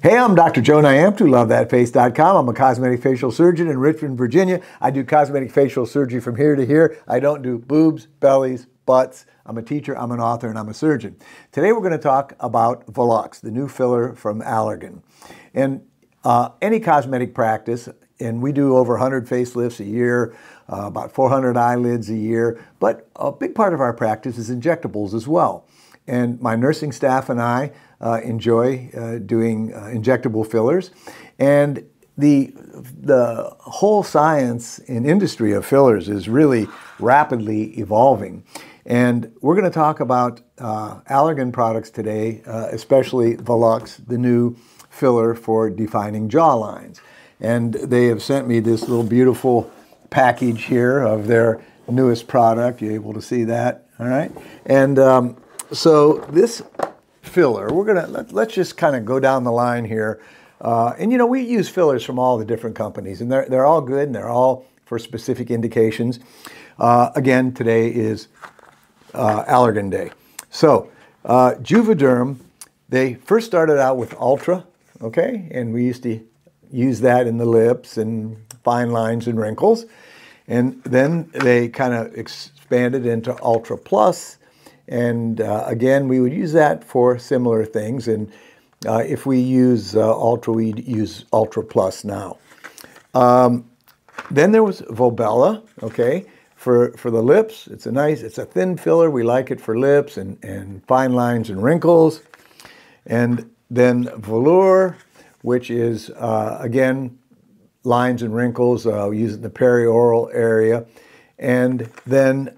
Hey, I'm Dr. Joe Niamtu, LoveThatFace.com. I'm a cosmetic facial surgeon in Richmond, Virginia. I do cosmetic facial surgery from here to here. I don't do boobs, bellies, butts. I'm a teacher, I'm an author, and I'm a surgeon. Today we're going to talk about Volux, the new filler from Allergan. And any cosmetic practice, and we do over 100 facelifts a year, about 400 eyelids a year, but a big part of our practice is injectables as well. And my nursing staff and I enjoy doing injectable fillers. And the whole science and industry of fillers is really rapidly evolving. And we're going to talk about Allergan products today, especially Volux, the new filler for defining jawlines. And they have sent me this little beautiful package here of their newest product. You're able to see that, all right? And so this filler, let's just kind of go down the line here. And you know, we use fillers from all the different companies, and they're all good, and they're all for specific indications. Again, today is Allergan Day. So Juvederm, they first started out with Ultra, okay? And we used to use that in the lips and fine lines and wrinkles. And then they kind of expanded into Ultra Plus. And again, we would use that for similar things. And if we use Ultra, we use Ultra Plus now. Then there was Volbella, okay, for the lips. It's a thin filler. We like it for lips and fine lines and wrinkles. And then Volure, which is, again, lines and wrinkles. We use it in the perioral area. And then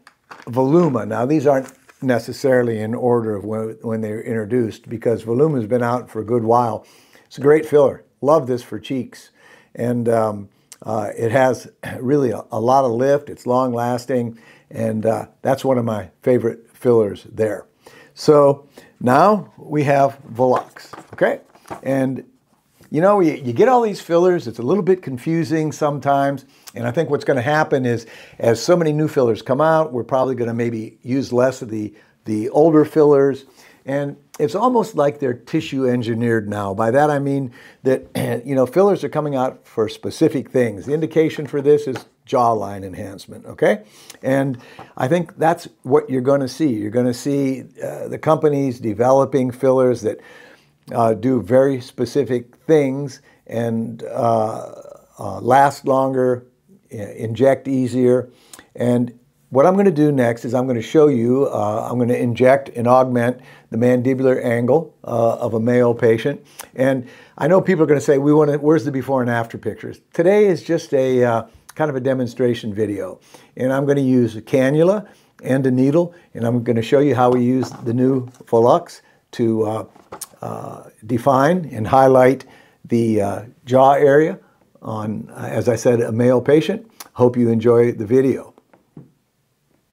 Voluma. Now, these aren't necessarily in order of when they were introduced, because Voluma has been out for a good while. It's a great filler. Love this for cheeks. And it has really a lot of lift. It's long lasting. And that's one of my favorite fillers there. So now we have Volux, okay? And you know, you get all these fillers. It's a little bit confusing sometimes. And I think what's going to happen is, as so many new fillers come out, we're probably going to maybe use less of the older fillers. And it's almost like they're tissue engineered now. By that I mean that, you know, fillers are coming out for specific things. The indication for this is jawline enhancement, okay? And I think that's what you're going to see. You're going to see the companies developing fillers that do very specific things and last longer, inject easier. And what I'm going to do next is I'm going to show you, I'm going to inject and augment the mandibular angle of a male patient. And I know people are going to say, where's the before and after pictures? Today is just a kind of a demonstration video. And I'm going to use a cannula and a needle, and I'm going to show you how we use the new Volux to define and highlight the jaw area on, as I said, a male patient. Hope you enjoy the video.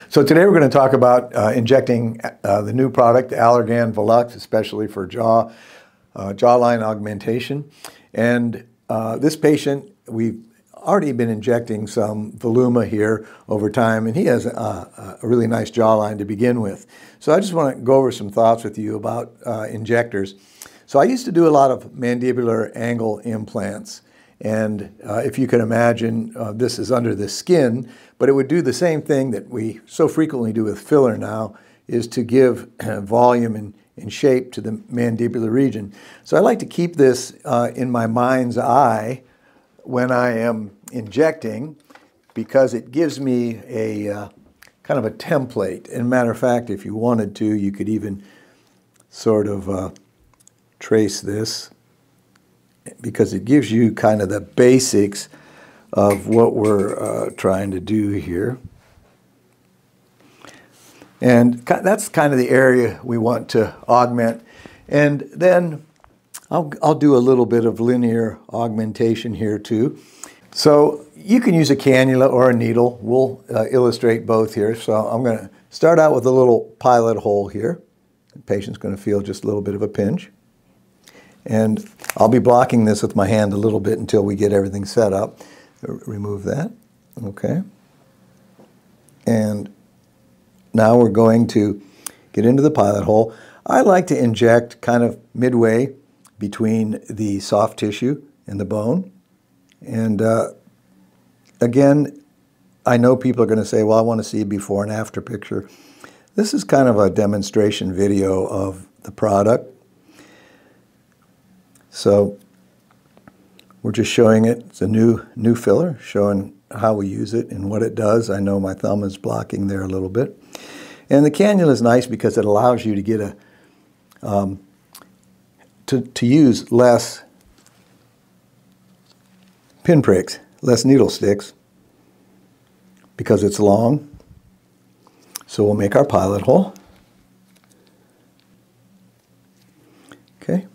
So today we're going to talk about injecting the new product, Allergan Volux, especially for jawline augmentation. And this patient, we've already been injecting some Voluma here over time, and he has a really nice jawline to begin with. So I just want to go over some thoughts with you about injectors. So I used to do a lot of mandibular angle implants, and if you can imagine, this is under the skin, but it would do the same thing that we so frequently do with filler now, is to give volume and shape to the mandibular region. So I like to keep this in my mind's eye when I am injecting, because it gives me a kind of a template. And matter of fact, if you wanted to, you could even sort of trace this, because it gives you kind of the basics of what we're trying to do here. And that's kind of the area we want to augment. And then I'll do a little bit of linear augmentation here too. So you can use a cannula or a needle. We'll illustrate both here. So I'm going to start out with a little pilot hole here. The patient's going to feel just a little bit of a pinch. And I'll be blocking this with my hand a little bit until we get everything set up. Remove that. Okay. And now we're going to get into the pilot hole. I like to inject kind of midway between the soft tissue and the bone. And again, I know people are going to say, well, I want to see a before and after picture. This is kind of a demonstration video of the product. So we're just showing it. It's a new filler, showing how we use it and what it does. I know my thumb is blocking there a little bit. And the cannula is nice because it allows you to get a to use less pinpricks, less needle sticks, because it's long. So we'll make our pilot hole. Okay.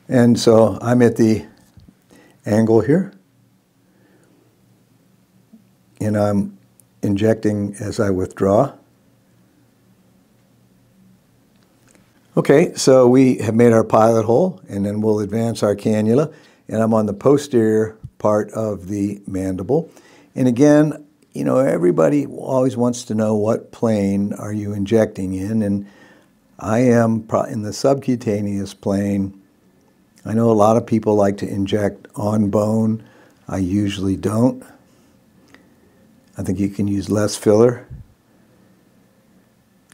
And so I'm at the angle here, and I'm injecting as I withdraw. Okay, so we have made our pilot hole, and then we'll advance our cannula, and I'm on the posterior part of the mandible. And again, you know, everybody always wants to know what plane are you injecting in, and I am in the subcutaneous plane. I know a lot of people like to inject on bone. I usually don't. I think you can use less filler,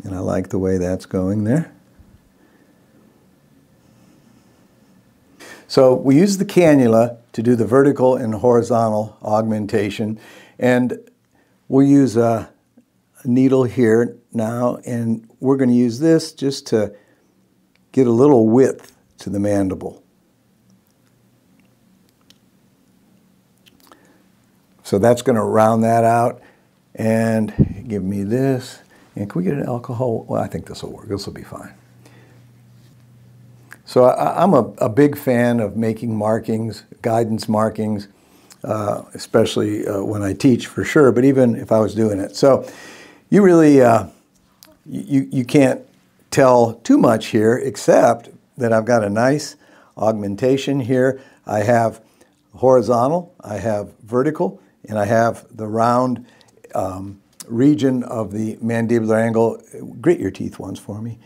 and I like the way that's going there. So we use the cannula to do the vertical and horizontal augmentation, and we'll use a needle here now, and we're going to use this just to get a little width to the mandible. So that's going to round that out and give me this. And can we get an alcohol? Well, I think this will work. This will be fine. So I'm a big fan of making markings, guidance markings, especially when I teach for sure, but even if I was doing it. So you really, you can't tell too much here, except that I've got a nice augmentation here. I have horizontal, I have vertical, and I have the round region of the mandibular angle. Grit your teeth once for me.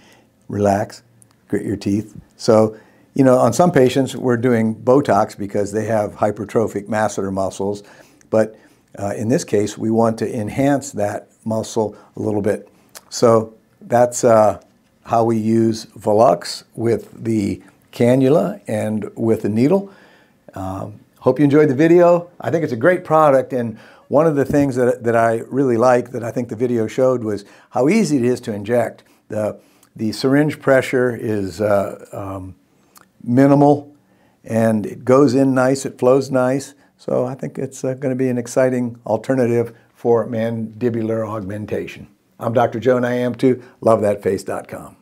Relax. Grit your teeth. So, you know, on some patients, we're doing Botox because they have hypertrophic masseter muscles. But in this case, we want to enhance that muscle a little bit. So that's how we use Volux with the cannula and with the needle. Hope you enjoyed the video. I think it's a great product, and one of the things that I really like, that I think the video showed, was how easy it is to inject. The syringe pressure is minimal, and it goes in nice, it flows nice. So I think it's going to be an exciting alternative for mandibular augmentation. I'm Dr. Joe Niamtu, lovethatface.com.